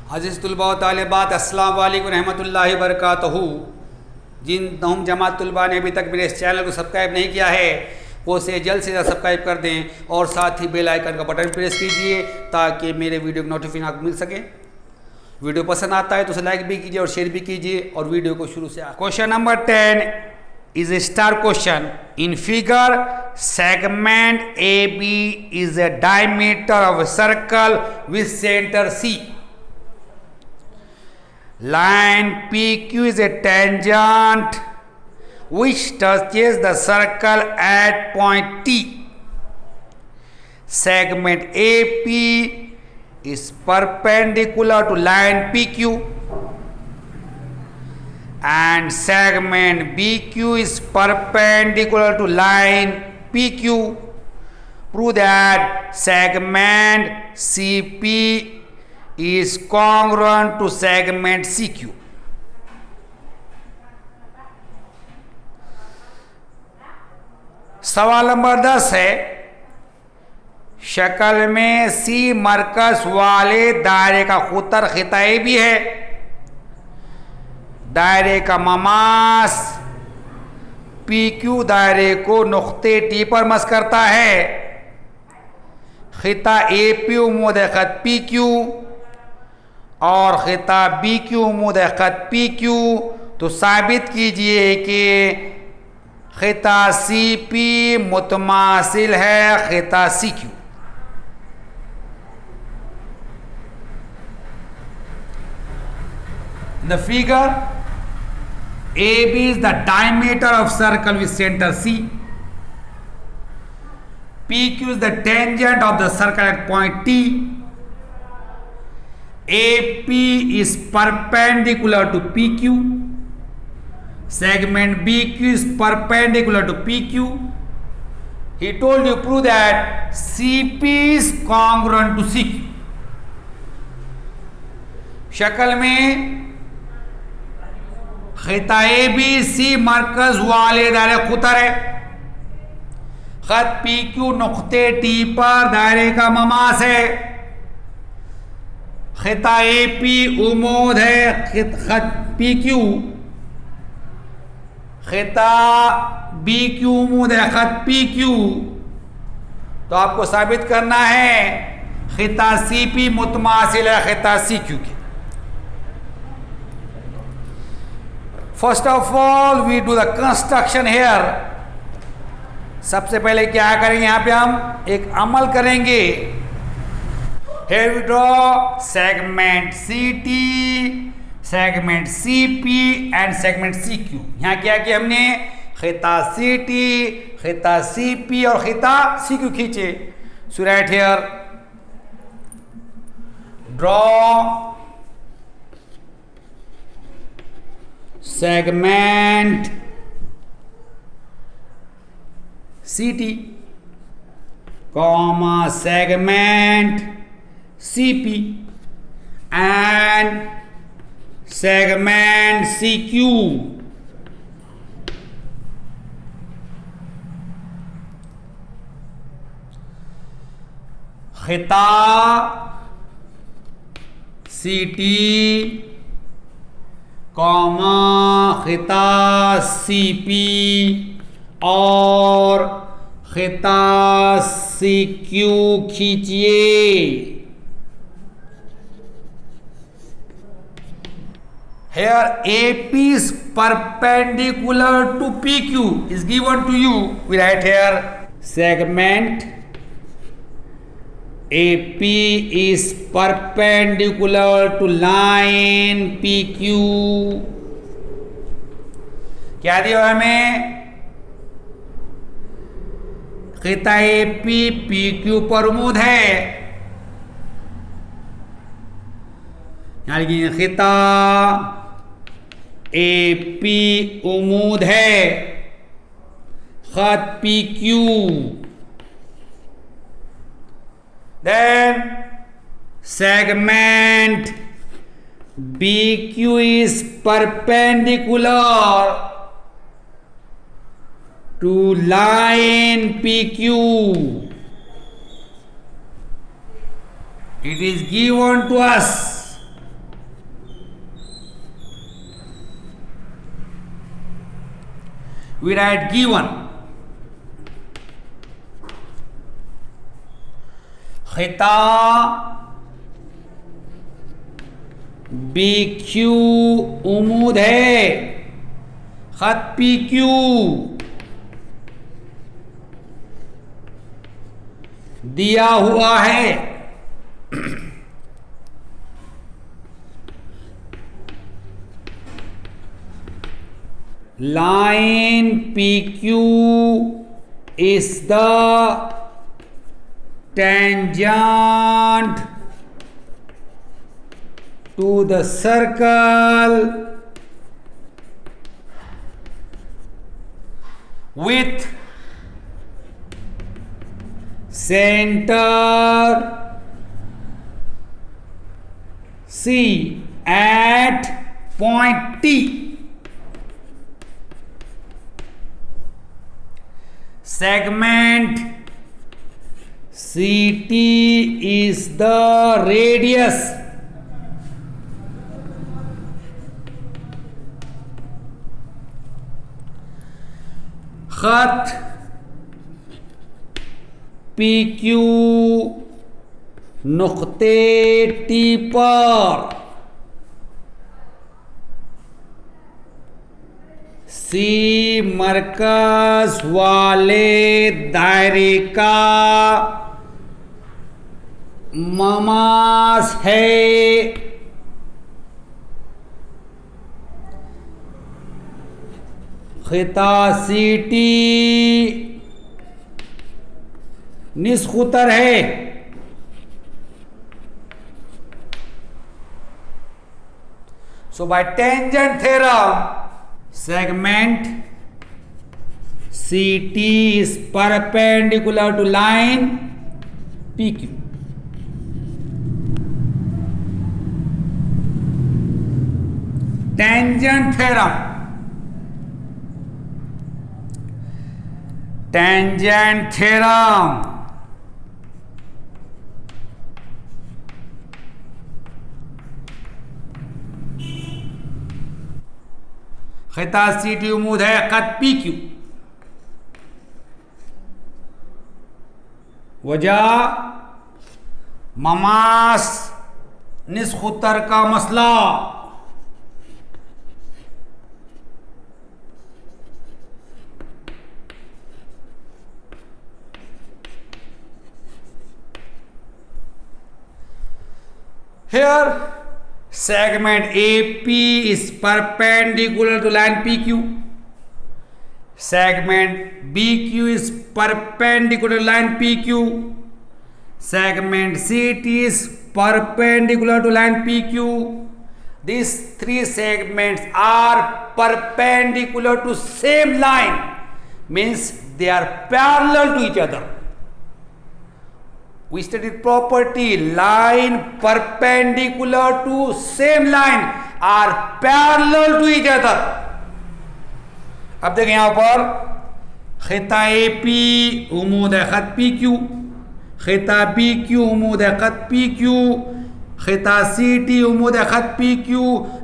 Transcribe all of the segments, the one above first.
अज़ीज़ तलबा व तालिबात, अस्सलाम वालेकुम रहमतुल्लाहि व बरकातहू। जिन नौम जमात तलबा ने अभी तक मेरे इस चैनल को सब्सक्राइब नहीं किया है वो से जल्द से जल्द सब्सक्राइब कर दें और साथ ही बेल आइकन का बटन प्रेस कीजिए ताकि मेरे वीडियो की नोटिफिकेशन आपको मिल सके। वीडियो पसंद आता है तो उसे लाइक भी कीजिए और शेयर भी कीजिए और वीडियो को शुरू से। Question number 10 is a star question. In figure, segment AB is a diameter of a circle with center C. Line PQ is a tangent which touches the circle at point T. Segment AP is perpendicular to line PQ. And segment BQ is perpendicular to line PQ. Prove that segment CP is congruent to segment CQ. सवाल number 10 है, शक्ल में सी मरकज वाले दायरे का खुतर खिताई भी है। दायरे का ममास PQ दायरे को नुक्ते T पर मस करता है। खिता AP उम्मूद खत PQ और खिता BQ उम्मूद खत PQ। तो साबित कीजिए कि खिता CP मुतमासिल है खिता CQ। The figure AB is the diameter of circle with center C. PQ is the tangent of the circle at point T. AP is perpendicular to PQ. Segment BQ is perpendicular to PQ. He told you prove that CP is congruent to CQ. शक्ल में खिता ABC मरकज वाले दायरे खुतर है। खत PQ नुक्ते T पर दायरे का Mama's है। खिता AP उमूद है खत PQ। खिता BQ उमूद है खत PQ। तो आपको साबित करना है खिता CP मुतमासिल है खिता CQ के। First of all we do the construction here. सबसे पहले क्या करेंगे, यहाँ पे हम एक अमल करेंगे। Here we draw segment CT, segment CP and segment CQ। यहाँ क्या किया हमने, खिता CT, खिता CP और खिता CQ खींचे। So right here draw segment CT, comma segment CP and segment CQ. खिता CT कॉमा खिता CP और खिता CQ खींचिए। Here AP is perpendicular to PQ is given to you. We write here segment AP is perpendicular to line PQ. क्या दिया हमें, खिता AP PQ पर उमूद है। यहाँ लिखिए खिता AP उमूद है खत PQ। Then segment BQ is perpendicular to line PQ. It is given to us we write given. खिता BQ उम्मीद है, खत PQ दिया हुआ है। Line PQ is the tangent to the circle with center C at point T. Segment CT is the radius खत PQ नुक्ते T पर C मरकज वाले दायरे का ममास है। खिता CT निस्खुतर है। So by tangent theorem, segment CT is perpendicular to line PQ. Tangent theorem. Tangent theorem. खिता CT उम्मीद है, खत PQ। वजह ममास निस्खुतर का मसला। Here segment AP is perpendicular to line PQ. Segment BQ is perpendicular to line PQ. Segment CT is perpendicular to line PQ. These three segments are perpendicular to same line, means they are parallel to each other. We studied property, line perpendicular to same line are parallel to each other. अब देखें यहां पर खिता AP उम्मीद है, खत PQ, खिता BQ उम्मीद है, खत PQ, खिता CT उम्मीद है, खत PQ।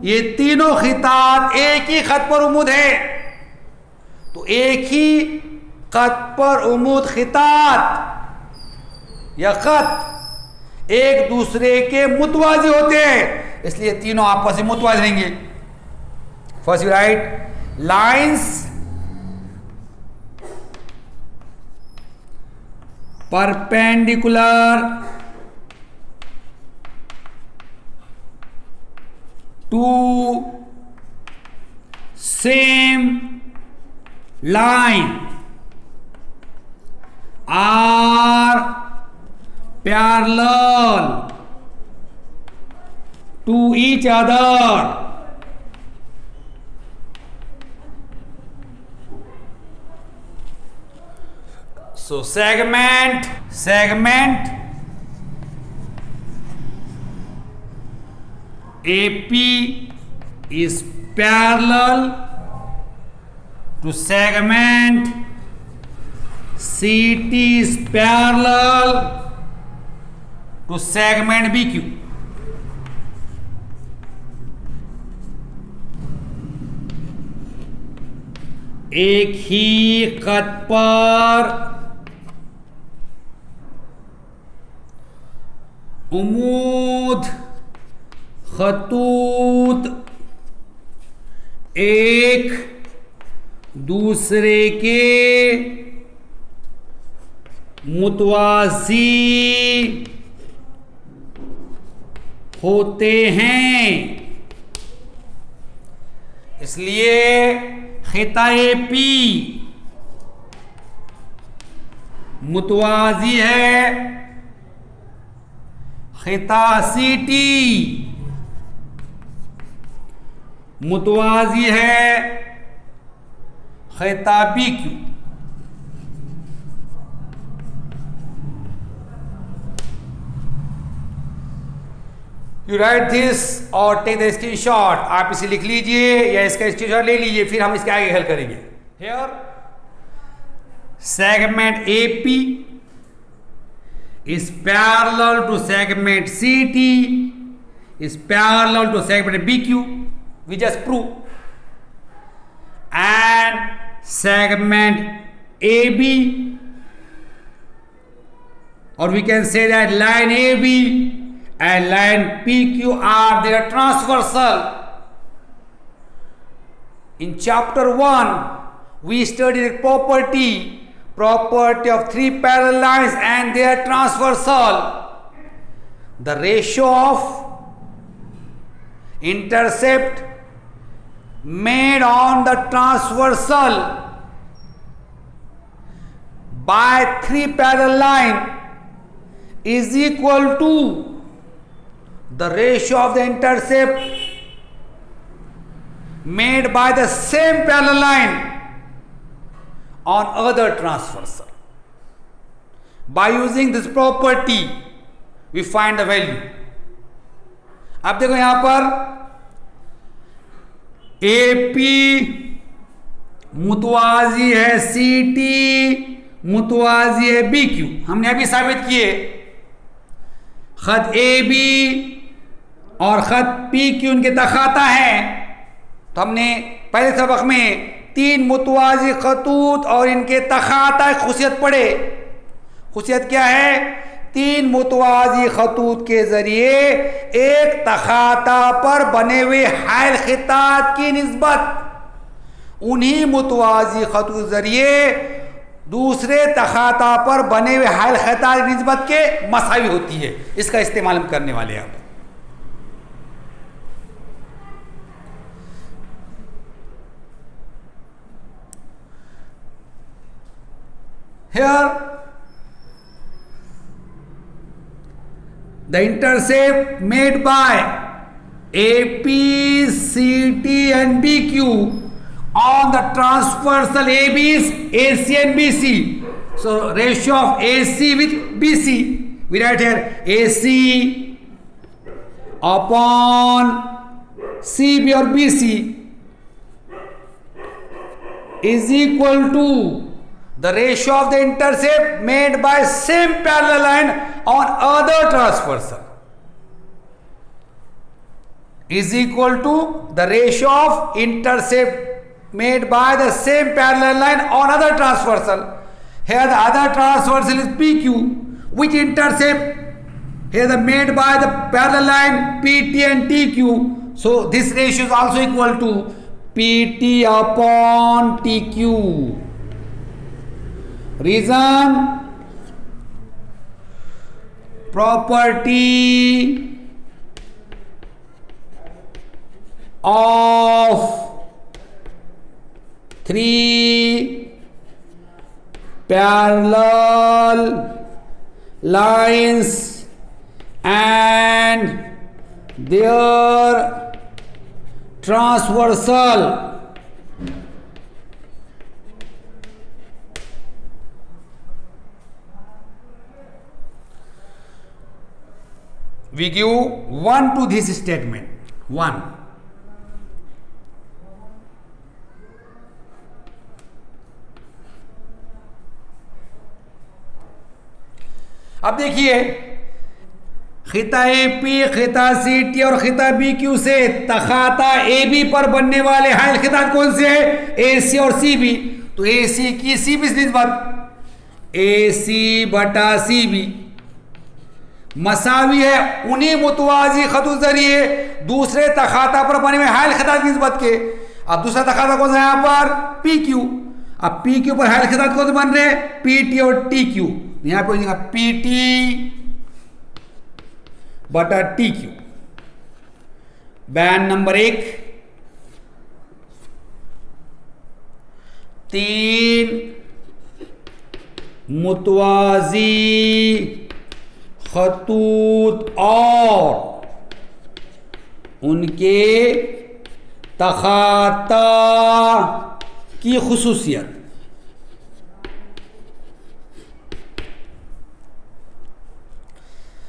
ये तीनों खितात एक ही खत पर उम्मीद है, तो एक ही खत पर उम्मीद खितात या खत एक दूसरे के मुतवाज़ी होते हैं, इसलिए तीनों आपस में मुतवाज़ी रहेंगे। First you write lines perpendicular to same line are parallel to each other. So segment AP is parallel to segment CT is parallel to segment BQ. एक ही खत पर उमूद खतूत एक दूसरे के मुतवाज़ी होते हैं, इसलिए खिताए पी मुतवाज़ी है खिता सी टी मुतवाज़ी है खिता P Q. You write this or take the screenshot. आप इसे लिख लीजिए या इसका स्क्रीनशॉट ले लीजिए, फिर हम इसके आगे हल करेंगे। Here segment A P is parallel to segment CT is parallel to segment BQ, we just prove, and segment AB, or we can say that line AB and line PQ are their transversal. In chapter 1 we studied property of three parallel lines and their transversal. The ratio of intercept made on the transversal by three parallel line is equal to the ratio of the intercept made by the same parallel line on other transversal. By using this property we find the value. अब देखो यहां पर AP मुतवाज़ी है CT मुतवाज़ी है BQ। हमने अभी साबित किए खत AB और खत PQ उनके तखाता है। तो हमने पहले सबक में तीन मुतवाज़ी खतूत और इनके तखाता खुशियत पढ़े। खुशियत क्या है? तीन मुतवाज़ी खतूत के ज़रिए एक तखाता पर बने हुए हायल खितात की निस्बत उन्हीं मुतवाज़ी खतूत ज़रिए दूसरे तखाता पर बने हुए हायल खितात की निस्बत के मसावी होती है। इसका इस्तेमाल हम करने वाले हैं। Here the intercept made by AP, CT and BQ on the transversal AB is AC and BC. So ratio of AC with BC, we write here AC upon CB or BC is equal to the ratio of the intercept made by same parallel line on other transversal is equal to the ratio of intercept made by the same parallel line on other transversal. Here the other transversal is PQ, which intercept here the made by the parallel line PT and TQ. So this ratio is also equal to PT upon TQ. Reason, property of three parallel lines and their transversal we give 1 to this statement 1. अब देखिए खिता A P, खिता C T और खिता B Q से तखाता A B पर बनने वाले हाइल खितात कौन से है? ए सी और सी बी। तो ए सी की सी बी से निस्बत ए सी बटा सी बी मसावी है उन्हीं मुतवाजी खतों जरिए दूसरे तखाता पर बने हुए हाइल खितात की निस्बत के। अब दूसरा तखाता कौन सा है यहाँ पर? P Q. अब पी क्यू पर हाइल खितात कौन से बन रहे हैं? पी टी और टी क्यू। यहाँ पे हो जाएगा पी टी बटा टी क्यू। बयान नंबर 1, 3 मुतवाजी खतूत और उनके तखाता की खुसूसियत।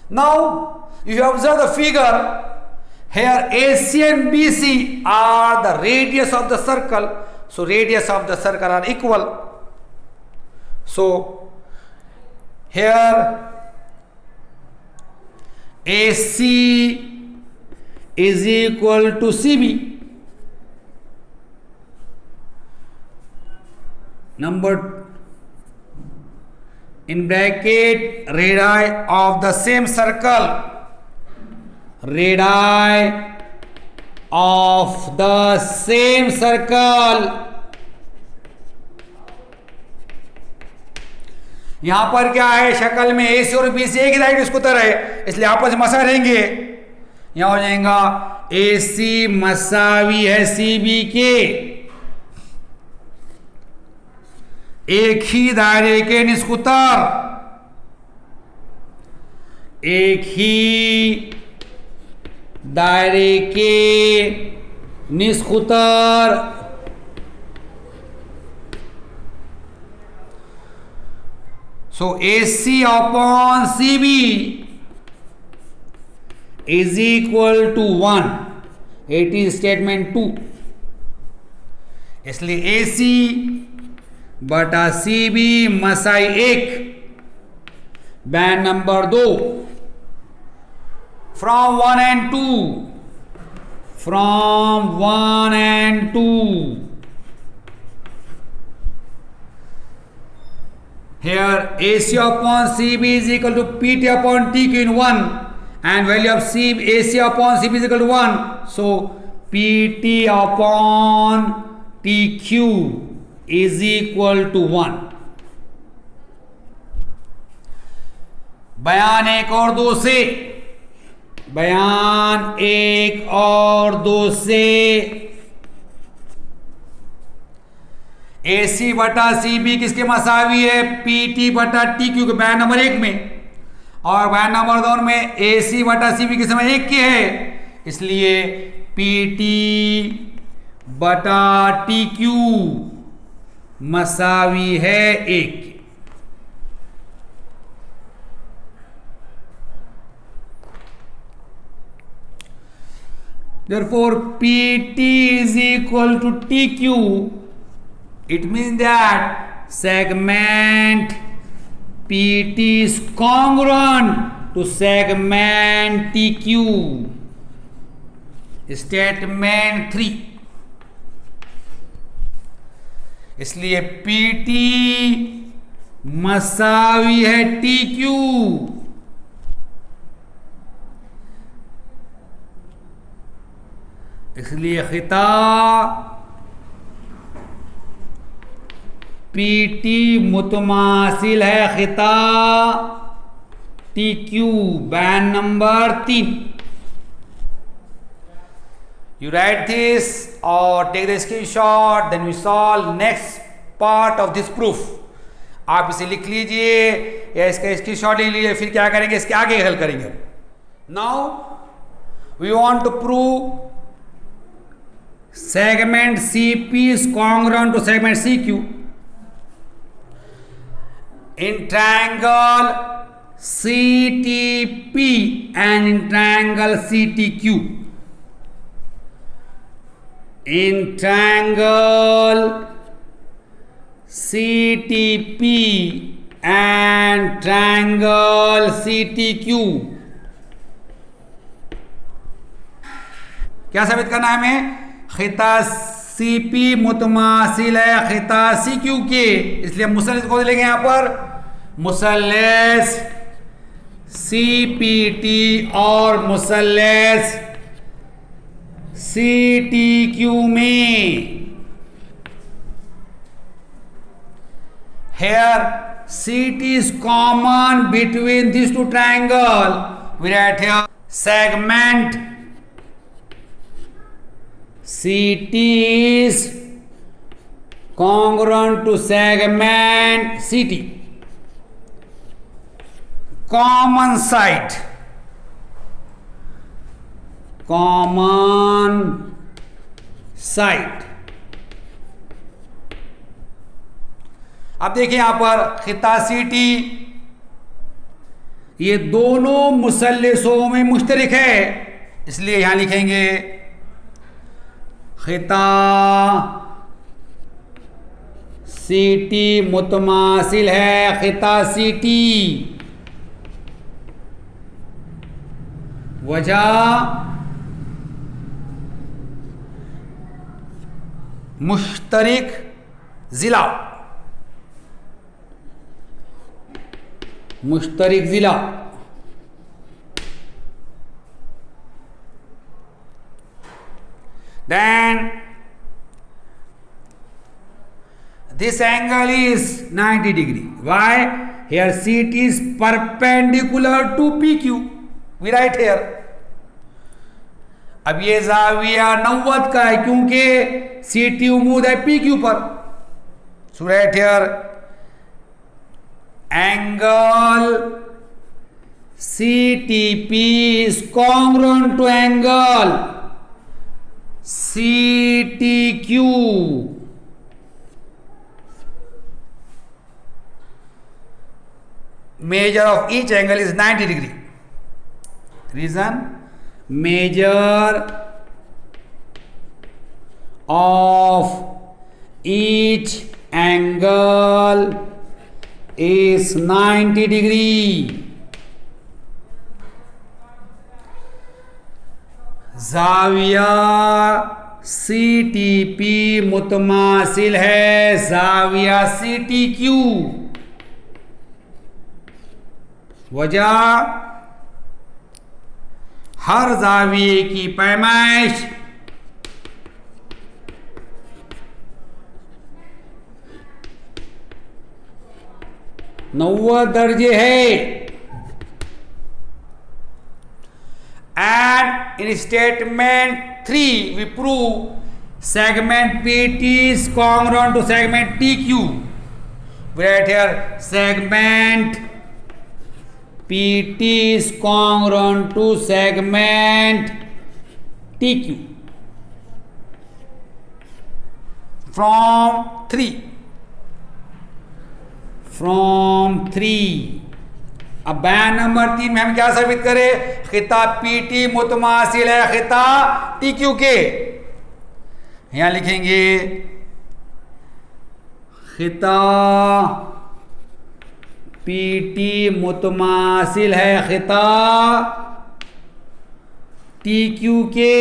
Now if you observe the figure here, AC and BC are the radius of the circle, so radius of the circle are equal. So here AC is equal to CB. Number in bracket radii of the same circle, radii of the same circle। यहां पर क्या है? शक्ल में ए सी और B C एक ही right इसको तरह है, इसलिए आपस में मसा रहेंगे। यहां हो जाएगा ए सी मसावी है सी बी के एक ही दायरे के निस्कुतर, एक ही दायरे के निस्कुतर। So AC upon CB is equal to 1। It is statement 2। इसलिए AC बटा CB मसाई 1। बयान number 2, from 1 and 2, from 1 and 2 here AC upon CB is equal to PT upon TQ in 1 and value of AC upon CB is equal to 1, so PT upon TQ is equal to 1। बयान 1 और 2 से, बयान 1 और 2 से AC बटा CB किसके मसावी है? PT बटा TQ के बयान नंबर 1 में, और बयान नंबर 2 में AC बटा CB किस समय 1 के है, इसलिए PT बटा TQ मसावी है 1। Therefore PT is equal to TQ. It means that segment PT is congruent to segment TQ. Statement 3। इसलिए PT मसावी है TQ। इसलिए खिता PT मुतमासिल है खिता TQ। बयान number 3। You write this or take the screenshot, then we solve next part of this proof। आप इसे लिख लीजिए या इसका स्क्रीनशॉट ले लीजिए, फिर क्या करेंगे? इसके आगे हल करेंगे। Now we want to prove segment CP is congruent to segment CQ in triangle CTP and in triangle CTQ। In triangle CTP and triangle CTQ क्या साबित करना है हमें? खिता सी पी मुतमासिल है खिता सी क्यू के, इसलिए मुसल्लस को लेंगे यहां पर मुसल्लस सी पी टी और मुसल्लस सी टी क्यू में। Here CT is common between these two triangle. We write here segment CT is congruent to segment CT. Common side. Common side. अब देखिए यहां पर खिता सीटी ये दोनों मुसल्लसों में मुश्तरक है, इसलिए यहां लिखेंगे खिता सीटी मुतमासिल है खिता सीटी। वजह मुश्तरक जिला, मुश्तरक जिला। Then this angle is 90 degree. Why? Here CT is perpendicular to PQ. We write here. अब ये ज़ाविया 90 का है क्योंकि CT उमूद है PQ पर। So write here angle CTP is congruent to angle CTQ. Measure of each angle is 90 degree. Reason? Measure of each angle is 90 degree. ज़ाविया CTP मुतमासिल है ज़ाविया CTQ। वजह हर ज़ाविये की पैमाइश 90 दर्जे है। And in statement 3 we prove segment PT is congruent to segment TQ. We write here segment PT is congruent to segment TQ from 3. अब बयान number 3 में हम क्या साबित करें? खिता पीटी मुतमासिल है खिता टीक्यू के। यहां लिखेंगे खिता पीटी मुतमासिल है खिता टीक्यू के।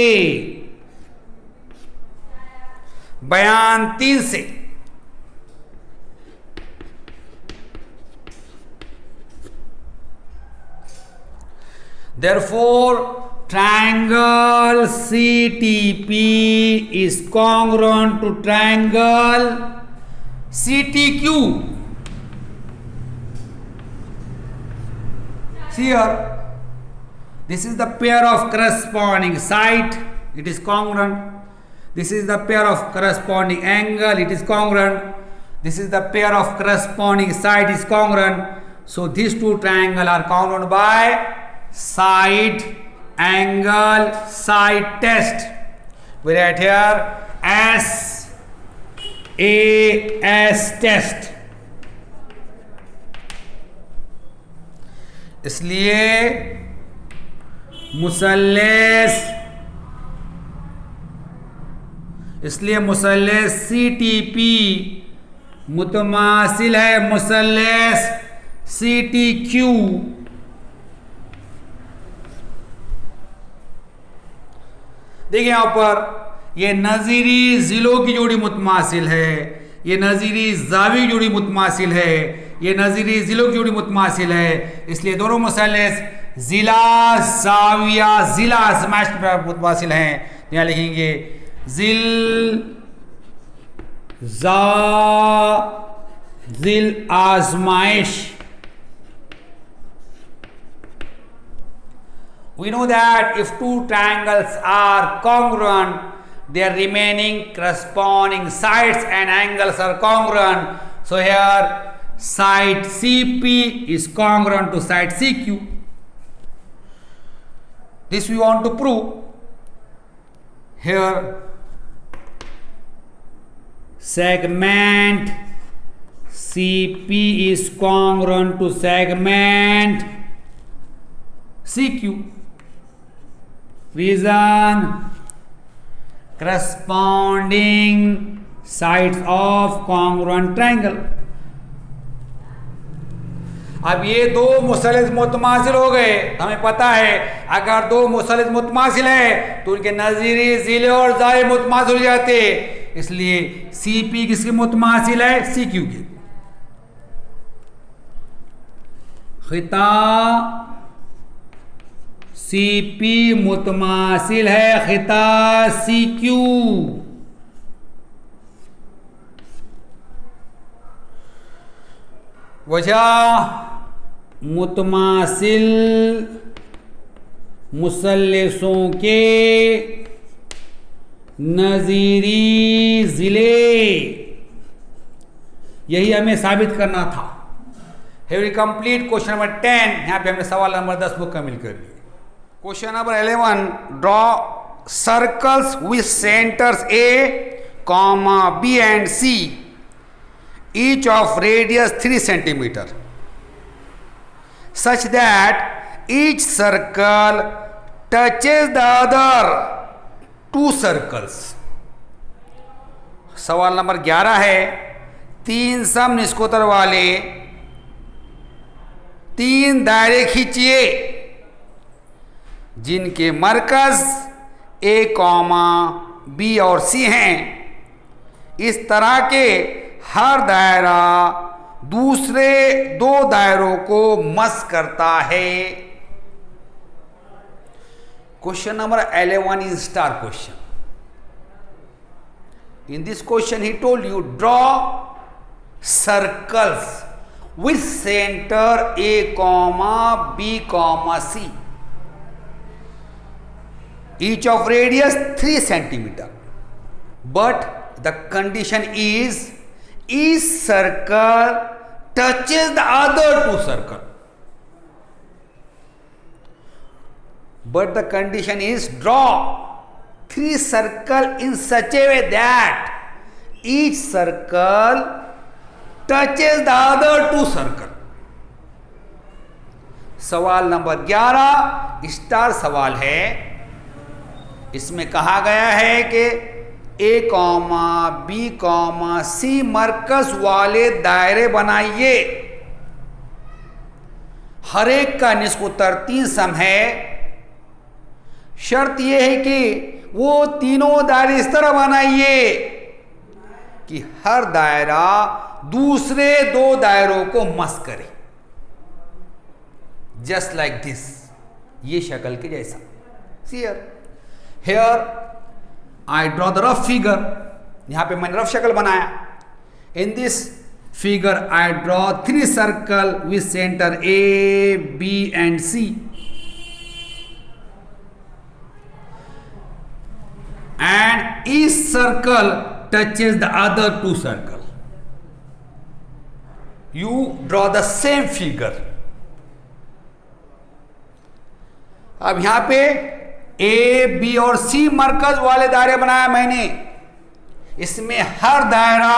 बयान 3 से therefore triangle CTP is congruent to triangle CTQ. See here, this is the pair of corresponding side, it is congruent. This is the pair of corresponding angle, it is congruent. This is the pair of corresponding side, is congruent. So these two triangles are congruent by side angle side test. We write here SAS test. इसलिए मुसल्लस CTP मुतमासिल है मुसल्लस CTQ। देखिए यहाँ पर ये नज़ीरी ज़िलों की जोड़ी मुतमासिल है, ये नज़ीरी ज़ावी की जोड़ी मुतमासिल है, ये नज़ीरी ज़िलों की जोड़ी मुतमासिल है, इसलिए दोनों मुसल्लस ज़िला ज़ाविया ज़िला आज़माइश पर मुतमासिल हैं। यहाँ लिखेंगे ज़िल ज़ा ज़िल आज़माइश। We know that if two triangles are congruent, their remaining corresponding sides and angles are congruent. So here side CP is congruent to side CQ. This we want to prove. Here segment CP is congruent to segment CQ. Reason corresponding sides of congruent triangle. अब ये दो मुसल्लस मुतमासिल हो गए। हमें पता है अगर दो मुसल्लस मुतमासिल है तो उनके नज़ीरी ज़िले और ज़ाये मुतमासिल हो जाते, इसलिए CP किसके मुतमासिल है? CQ के। खिता CP मुतमासिल है खिता CQ। वजह मुतमासिल मुसल्लसों के नज़ीरी ज़िले, यही हमें साबित करना था। Have we complete question number 10। यहाँ पे हमने सवाल नंबर 10 मुकम्मल कर लिया। Question number 11, draw circles with centres A, B and C, each of radius 3 centimeter, such that each circle touches the other 2 circles। सवाल नंबर 11 है, 3 समनिष्कोत्तर वाले 3 दायरे खींचिए जिनके मरकज A, B और C हैं। इस तरह के हर दायरा दूसरे 2 दायरों को मस करता है। Question number 11 is star question. In this question he told you draw circles with center A, B, C, each of radius 3 centimeter, but the condition is each circle touches the other 2 circle, but the condition is draw 3 circle in such a way that each circle touches the other 2 circle। सवाल number 11 star सवाल है। इसमें कहा गया है कि A, B, C मरकज वाले दायरे बनाइए, हर एक का निष्कोत्तर 3 सम है। शर्त यह है कि वो तीनों दायरे इस तरह बनाइए कि हर दायरा दूसरे 2 दायरों को मस करे, जस्ट लाइक दिस, ये शक्ल के जैसा। Here I draw the rough figure। यहां पे मैंने रफ शक्ल बनाया। In this figure I draw 3 circle with center A, B and C, and each circle touches the other 2 circle। You draw the same figure। अब यहां पे A, B और C मरकज वाले दायरे बनाया मैंने। इसमें हर दायरा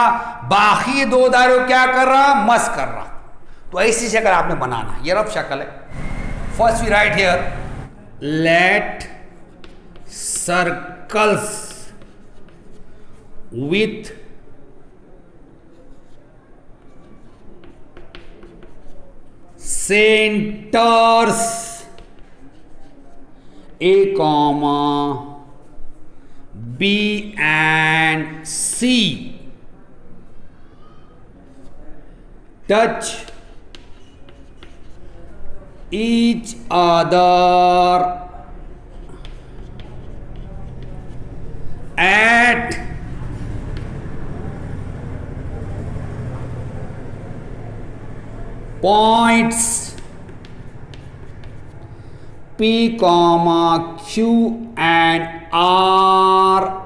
बाकी 2 दायरों क्या कर रहा? मस कर रहा। तो ऐसी शक्ल आपने बनाना, ये रफ शक्ल है। First we write here, let circles with centers A, B and C touch each other at points P, Q and R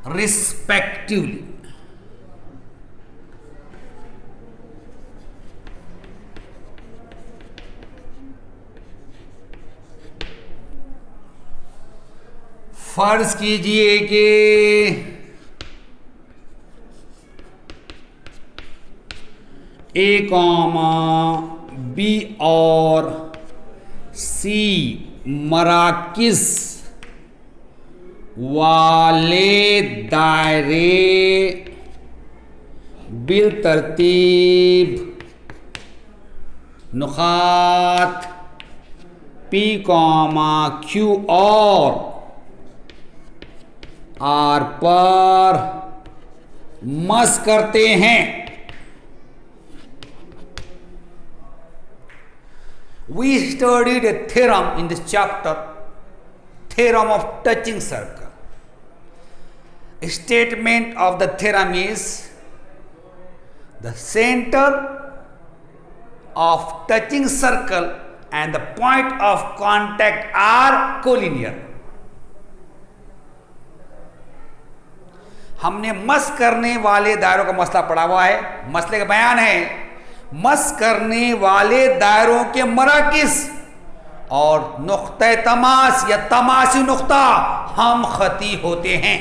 respectively. फर्ज कीजिए कि A, B और C मराकिज़ वाले दायरे बिल तरतीब नुक़ात P, Q और R पर मस करते हैं। We studied a theorem in this chapter, theorem of touching circle. A statement of the theorem is the center of touching circle and the point of contact are collinear. हमने मस करने वाले दायरों का मसला पढ़ा हुआ है। मसले का बयान है मस करने वाले दायरों के मराकिज़ और नुक्ते तमास या तमासी नुक्ता हम खती होते हैं।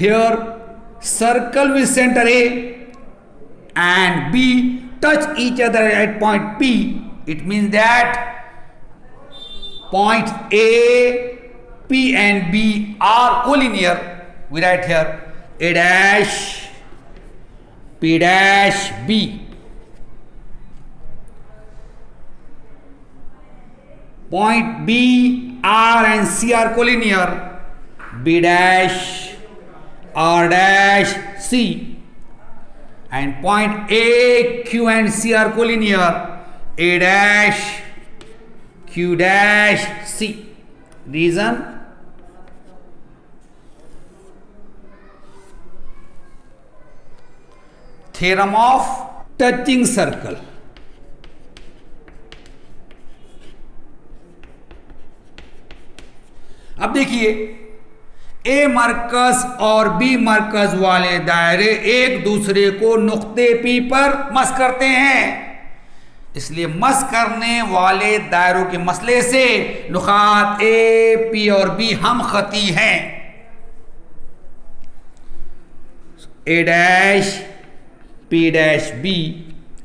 Here circle with center A and B touch each other at point P. It means that point A, P and B are collinear. We write here A dash, P dash, B. Point B, R and C are collinear. B dash, R dash, C. And point A, Q and C are collinear. A dash, Q dash, C. Reason? Theorem of touching circle. अब देखिए ए मरकज और B मरकज वाले दायरे एक दूसरे को नुक्ते P पर मस करते हैं, इसलिए मस करने वाले दायरों के मसले से नुकात ए, पी और बी हम खती हैं। ए डैश, पी डैश, बी।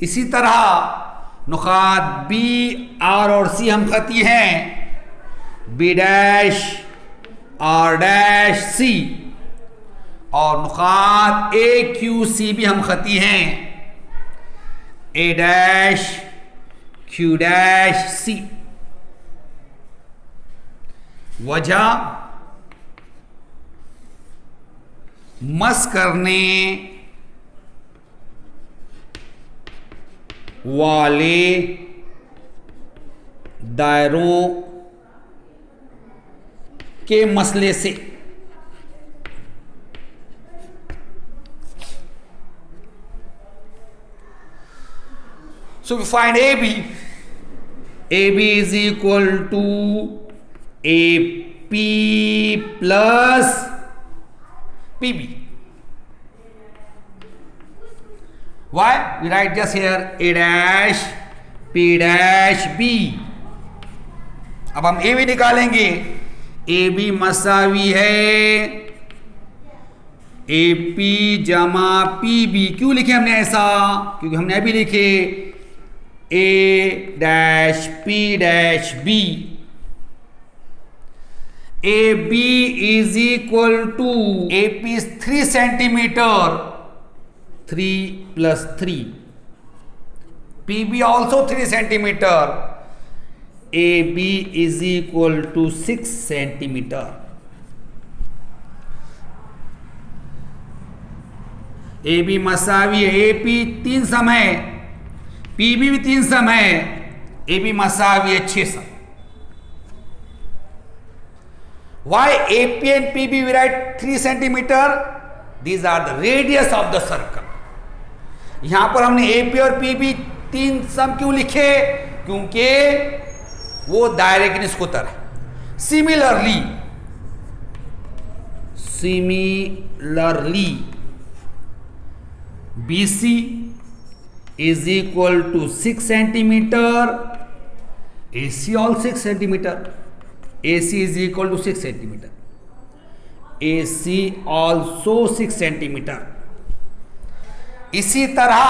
इसी तरह नुकात बी, आर और सी हम खती हैं। बी डैश, आर डैश, सी। और नुकात ए, क्यू, सी भी हम खती हैं। ए डैश, क्यू डैश, सी। वजह मस करने वाले दायरों के मसले से so we find AB. AB is equal to AP plus PB. Why? We write just here A dash, P dash, B. अब हम AB निकालेंगे। AB मसावी है AP जमा PB। क्यों लिखे हमने ऐसा? क्योंकि हमने अभी लिखे A dash, P dash, B. AB is equal to AP is 3 centimeter, 3 plus 3 PB also 3 centimeter. AB is equal to 6 centimeter. AB मसावी है, AP 3 सम है, PB भी 3 सम है, AB मसावी है 6 सम. Why AP and PB we write 3 centimeter? These are the radius of the circle. यहां पर हमने AP और PB 3 सम क्यों लिखे? क्योंकि वो दायरे के निस्कुतर है. Similarly BC is equal to 6 centimeter. AC all 6 centimeter. AC is equal to 6 centimeter. AC also 6 centimeter. इसी तरह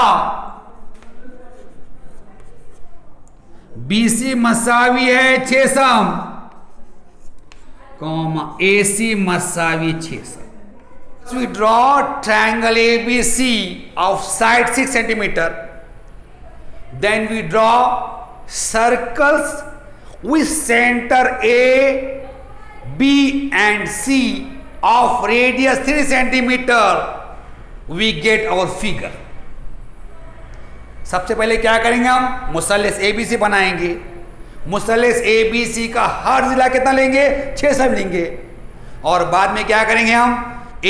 BC मसावी है 6 सम, AC मसावी 6 some. So we draw triangle ABC of side 6 centimeter. Then we draw circles with center A, B and C of radius 3 centimeter. We get our figure. सबसे पहले क्या करेंगे हम? मुसल्लस ABC बनाएंगे. मुसल्लस ABC का हर जिला कितना लेंगे? 6 सम लेंगे. और बाद में क्या करेंगे हम? A,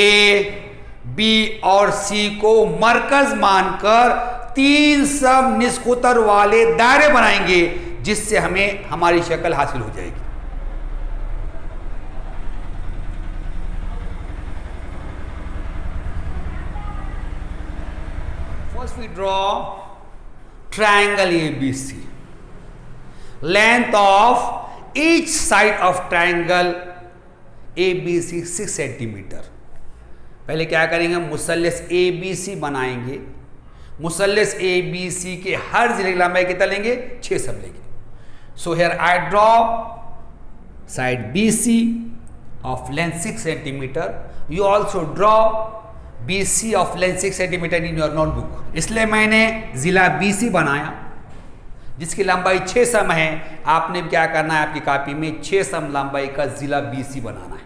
B और C को मरकज मानकर 3 सम निस्कुतर वाले दायरे बनाएंगे, जिससे हमें हमारी शक्ल हासिल हो जाएगी. First we draw triangle ABC. Length of each side of triangle ABC 6 centimeter. पहले क्या करेंगे? मुसल्लस ABC बनाएंगे. मुसल्लस ABC के हर जिले की लंबाई कितना लेंगे? 6 सम लेंगे. So here I draw side BC of length 6 centimeter. You also draw BC of length 6 centimeter in your notebook. इसलिए मैंने जिला BC बनाया जिसकी लंबाई 6 सम है. आपने क्या करना है? आपकी कॉपी में 6 सम लंबाई का जिला BC बनाना है.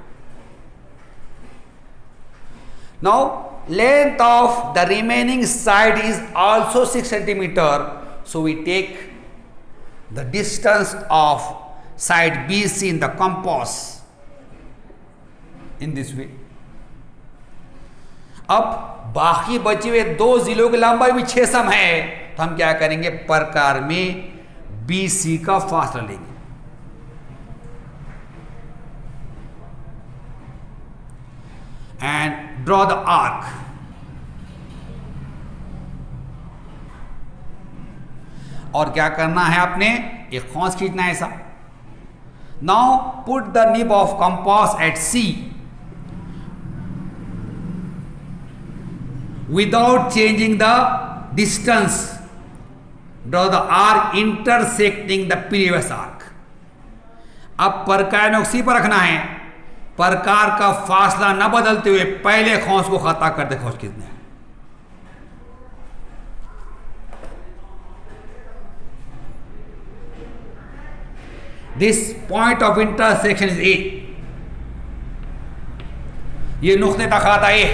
Now length of the remaining side is also 6 centimeter. So we take the distance of side BC in the compass in this way. अब बाकी बचे हुए 2 जिलों की लंबाई भी 6 सम है, तो हम क्या करेंगे? प्रकार में BC का फासला लेंगे. And draw the arc. और क्या करना है? आपने एक खौंस खींचना है ऐसा. Now put the nib of compass at C without changing the distance. Draw the arc intersecting the previous arc. अब प्रकार में C पर रखना है. प्रकार का फासला न बदलते हुए पहले खौंस को खता करते खौंस खींचना है. This point of intersection is A. ये नुक्ते का खाता A.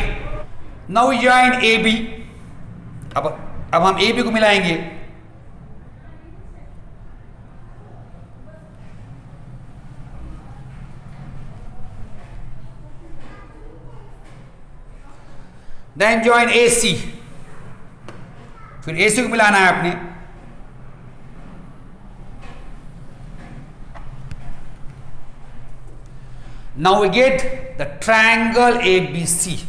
Now we join AB. अब हम AB को मिलाएंगे. Then join AC. फिर AC को मिलाना है आपने. Now we get the triangle ABC.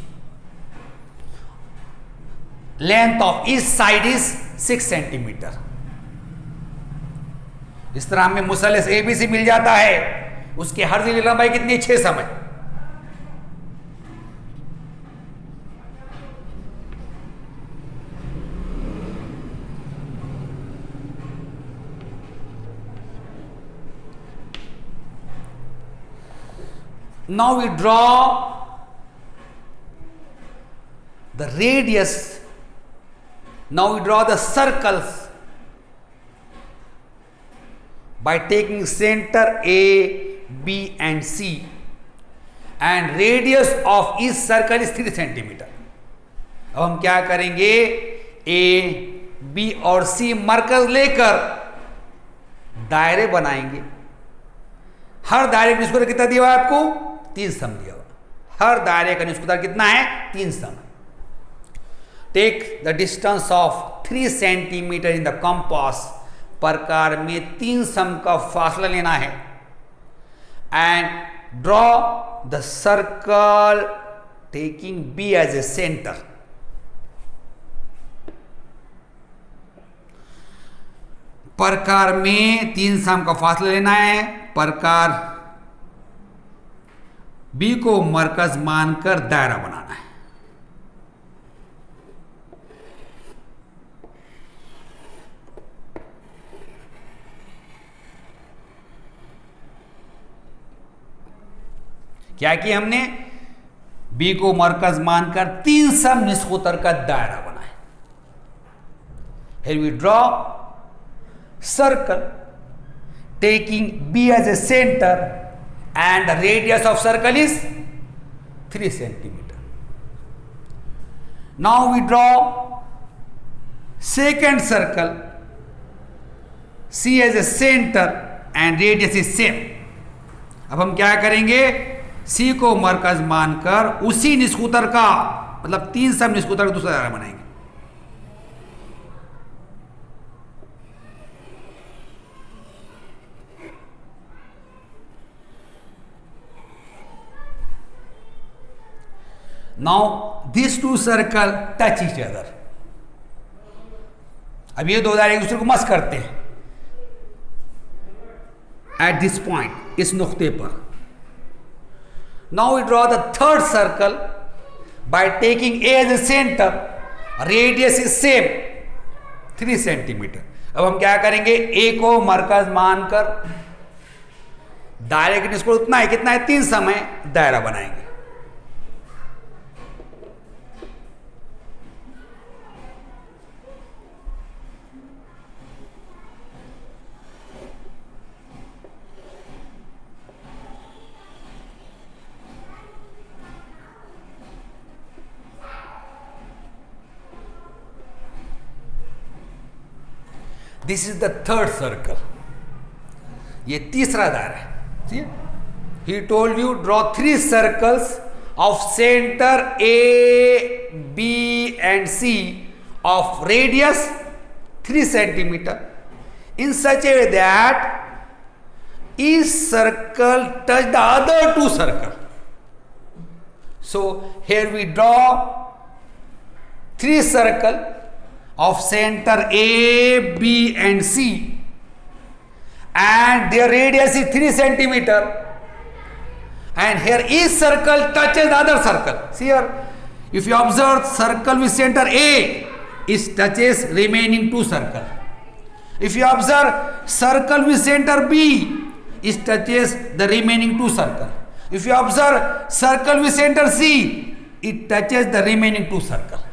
Length of each side is 6 centimeter. इस तरह हमें मुसल्लस ABC मिल जाता है. उसके हर जिले की लंबाई कितनी? 6 सम है. Now we draw the radius. Now we draw the circles by taking center A, B and C and radius of each circle is 3 centimetre. अब हम क्या करेंगे, A, B और C मरकज लेकर दायरे बनाएंगे। हर दायरे का निष्कर्ष कितना दिया हुआ है आपको, 3 सम दिया हुआ। हर दायरे का निष्कर्ष कितना है, 3 सम। Take the distance of 3 centimetre in the compass, प्रकार में 3 सम का फासला लेना है। And draw the circle taking B as a centre. प्रकार में 3 सम का फासला लेना है। प्रकार B को मरकज मानकर दायरा बनाना है। क्या किया हमने, B को मरकज मानकर 3 सम निस्कोतर का दायरा बनाए। Here we draw circle taking B as a center and the radius of circle is 3 centimeter. Now we draw second circle C as a center and radius is same. अब हम क्या करेंगे, C को मरकज मानकर उसी निस्कूतर का मतलब 3 सम निस्कूतर का दूसरा दायरा बनाएंगे। Now these 2 circle touch each other. अब ये 2 दायरे एक दूसरे को मस करते हैं at this point, इस नुक्ते पर। Now we draw the third circle by taking A as a center, radius is same 3 centimetre. अब हम क्या करेंगे, A को मरकज मानकर दायरे के निष्कर्ष उतना है, कितना है, 3 सम है, दायरा बनाएंगे। This is the third circle, ये तीसरा दायरा है। He told you draw 3 circles of center A, B and C of radius 3 centimeter in such a way that each circle touch the other 2 circle. So here we draw 3 circle of center A, B and C and their radius is 3 centimeter and here each circle touches the other circle. See here, if you observe circle with center A, it touches remaining 2 circle. If you observe circle with center B, it touches the remaining 2 circle. If you observe circle with center C, it touches the remaining 2 circle.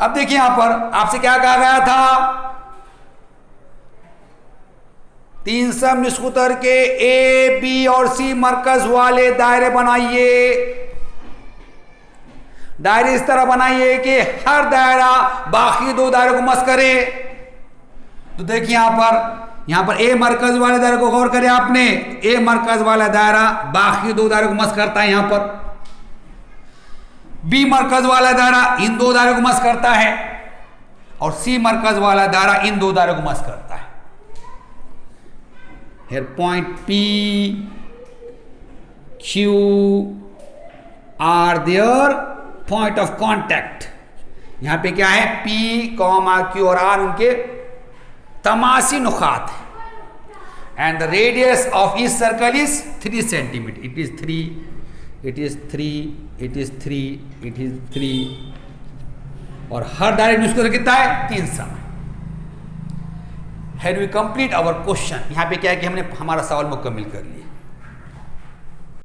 अब देखिए यहां पर आपसे क्या कहा गया था, 3 सम निस्कूतर के A, B और C मरकज वाले दायरे बनाइए। दायरे इस तरह बनाइए कि हर दायरा बाकी 2 दायरों को मस करे। तो देखिए यहां पर A मरकज वाले दायरे को गौर करें आपने, A मरकज वाला दायरा बाकी 2 दायरों को मस करता है। यहां पर B मरकज वाला दायरा इन 2 दायरों को मस करता है और C मरकज वाला दायरा इन 2 दायरों को मस करता है। Here point P, Q are their point of contact. यहां पे क्या है, P, Q और R उनके तमासी नुकात है। And the radius of each circle is 3 centimeter. It is 3, it is 3, it is 3, it is 3 और हर दायरे में उसको कितना है, 3 सम। Here we complete our question. यहाँ पे क्या है कि हमने हमारा सवाल मुकम्मल कर लिया।